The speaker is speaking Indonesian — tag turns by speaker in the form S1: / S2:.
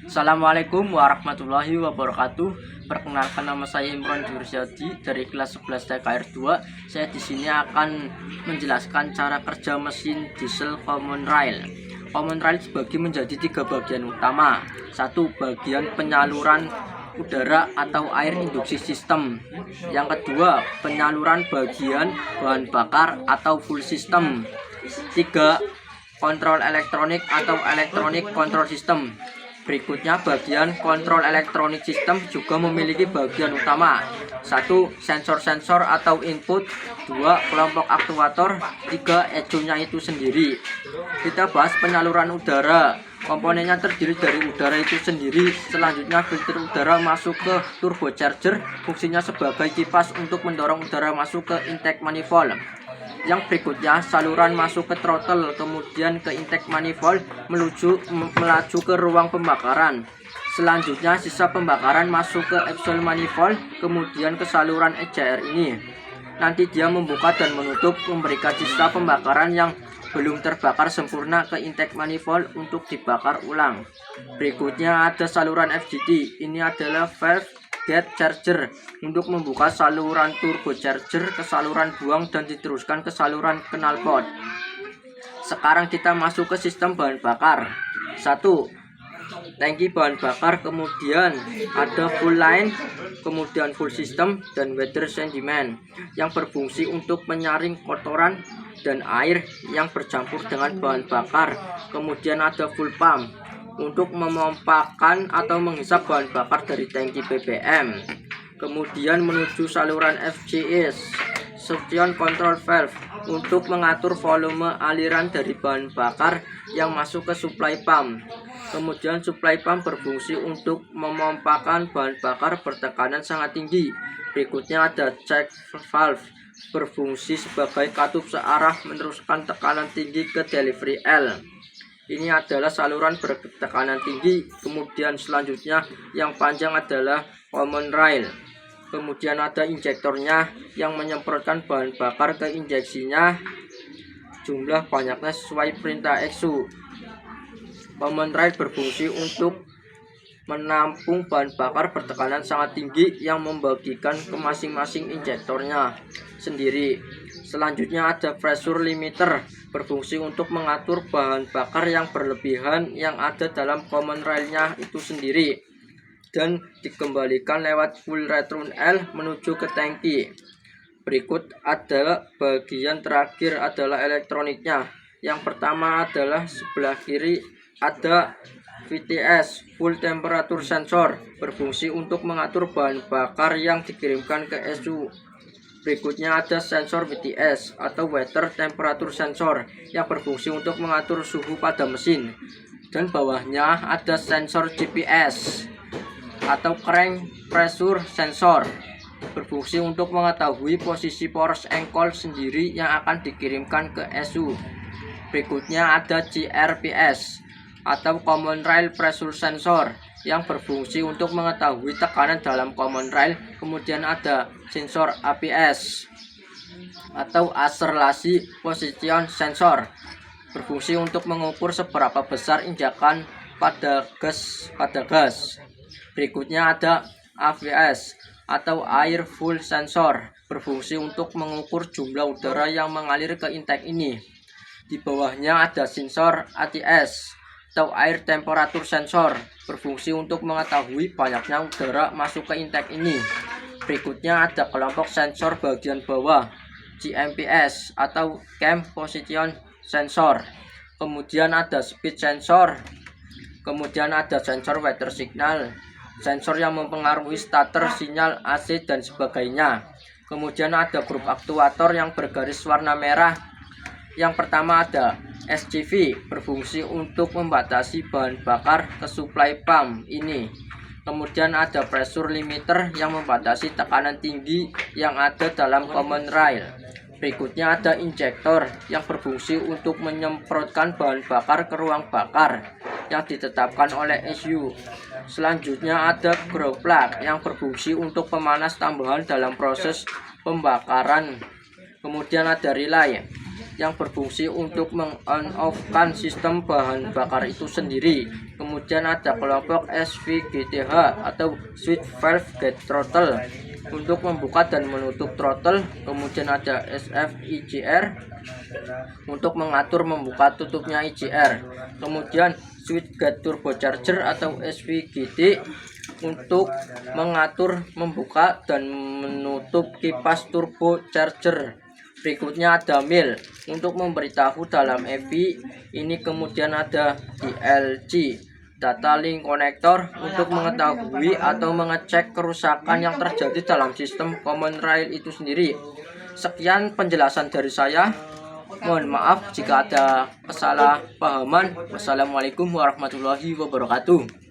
S1: Assalamualaikum warahmatullahi wabarakatuh. Perkenalkan, nama saya Imron Jursyadi dari kelas 11 TKR 2. Saya di sini akan menjelaskan cara kerja mesin diesel common rail. Common rail dibagi menjadi 3 bagian utama. 1. Bagian penyaluran udara atau air induksi sistem. Yang kedua, penyaluran bagian bahan bakar atau full system. 3. Kontrol elektronik atau electronic control system. Berikutnya, bagian kontrol elektronik sistem juga memiliki bagian utama. 1. Sensor-sensor atau input. 2. Kelompok aktuator. 3. ECU-nya itu sendiri. Kita bahas penyaluran udara. Komponennya terdiri dari udara itu sendiri. Selanjutnya, filter udara masuk ke turbocharger. Fungsinya sebagai kipas untuk mendorong udara masuk ke intake manifold. Yang berikutnya, saluran masuk ke throttle, kemudian ke intake manifold, melaju ke ruang pembakaran. Selanjutnya, sisa pembakaran masuk ke exhaust manifold, kemudian ke saluran ECR ini. Nanti dia membuka dan menutup, memberikan sisa pembakaran yang belum terbakar sempurna ke intake manifold untuk dibakar ulang. Berikutnya ada saluran FGT. Ini adalah valve gate charger untuk membuka saluran turbocharger ke saluran buang dan diteruskan ke saluran knalpot. Sekarang kita masuk ke sistem bahan bakar. 1. Tangki bahan bakar, kemudian ada full line, kemudian full system, dan weather sediment yang berfungsi untuk menyaring kotoran dan air yang bercampur dengan bahan bakar. Kemudian ada full pump untuk memompakan atau menghisap bahan bakar dari tangki BBM. Kemudian menuju saluran FCS, suction control valve, untuk mengatur volume aliran dari bahan bakar yang masuk ke supply pump. Kemudian supply pump berfungsi untuk memompakan bahan bakar bertekanan sangat tinggi. Berikutnya ada check valve, berfungsi sebagai katup searah meneruskan tekanan tinggi ke delivery L. Ini adalah saluran bertekanan tinggi. Kemudian selanjutnya yang panjang adalah common rail. Kemudian ada injektornya yang menyemprotkan bahan bakar ke injeksinya. Jumlah banyaknya sesuai perintah ECU. Common rail berfungsi untuk menampung bahan bakar bertekanan sangat tinggi yang membagikan ke masing-masing injektornya sendiri. Selanjutnya ada pressure limiter, berfungsi untuk mengatur bahan bakar yang berlebihan yang ada dalam common railnya itu sendiri dan dikembalikan lewat full return L menuju ke tangki. Berikut adalah bagian terakhir adalah elektroniknya. Yang pertama adalah sebelah kiri ada VTS, full temperature sensor, berfungsi untuk mengatur bahan bakar yang dikirimkan ke ECU. Berikutnya ada sensor WTS atau water temperature sensor yang berfungsi untuk mengatur suhu pada mesin. Dan bawahnya ada sensor GPS atau crank pressure sensor, berfungsi untuk mengetahui posisi poros engkol sendiri yang akan dikirimkan ke ECU. Berikutnya ada GRPS atau common rail pressure sensor yang berfungsi untuk mengetahui tekanan dalam common rail. Kemudian ada sensor APS atau accelerasi position sensor, berfungsi untuk mengukur seberapa besar injakan pada gas. Berikutnya ada AVS atau air full sensor, berfungsi untuk mengukur jumlah udara yang mengalir ke intake ini. Di bawahnya ada sensor ATS atau air temperature sensor, berfungsi untuk mengetahui banyaknya udara masuk ke intake ini. Berikutnya ada kelompok sensor bagian bawah, GMPS atau Camp Position Sensor. Kemudian ada speed sensor. Kemudian ada sensor weather signal, sensor yang mempengaruhi starter, sinyal AC dan sebagainya. Kemudian ada grup aktuator yang bergaris warna merah. Yang pertama ada SCV, berfungsi untuk membatasi bahan bakar ke supply pump ini. Kemudian ada pressure limiter yang membatasi tekanan tinggi yang ada dalam common rail. Berikutnya ada injektor yang berfungsi untuk menyemprotkan bahan bakar ke ruang bakar yang ditetapkan oleh ECU. Selanjutnya ada glow plug yang berfungsi untuk pemanas tambahan dalam proses pembakaran. Kemudian ada relay yang berfungsi untuk meng-on-off-kan sistem bahan bakar itu sendiri. Kemudian ada kelompok SVGTH atau Switch Valve Gate Throttle untuk membuka dan menutup throttle. Kemudian ada SFIGR untuk mengatur membuka tutupnya IGR. Kemudian Switch Gate Turbocharger atau SVGT untuk mengatur membuka dan menutup kipas turbocharger. Berikutnya ada mil untuk memberitahu dalam EV ini. Kemudian ada DLC data link connector untuk mengetahui atau mengecek kerusakan yang terjadi dalam sistem common rail itu sendiri. Sekian penjelasan dari saya. Mohon maaf jika ada kesalahpahaman. Wassalamualaikum warahmatullahi wabarakatuh.